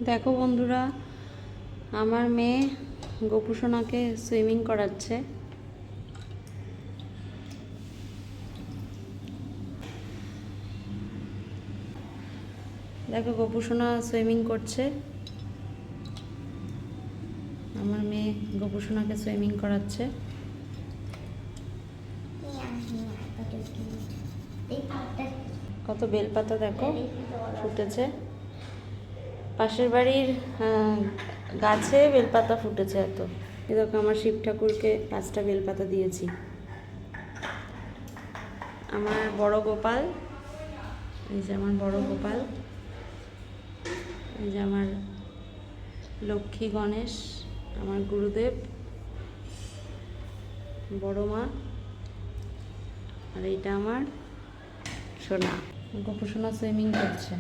দেখো বন্ধুরা, আমার মেয়ে গোপু সোনাকে সুইমিং করাচ্ছে। দেখো গোপু সোনা সুইমিং করছে। আমার মেয়ে গোপু সোনাকে সুইমিং করাচ্ছে। কত বেলপাতা দেখো ফুটেছে। পাশের বাড়ির গাছে বেলপাতা ফুটেছে এত। দেখো আমার শিব ঠাকুরকে 5টা বেলপাতা দিয়েছি। আমার বড় গোপাল, এই যে আমার বড় গোপাল, এই যে আমার লক্ষ্মী গণেশ, আমার গুরুদেব, বড় মা, আর এইটা আমার সোনা। গোপু সোনা সুইমিং করছে।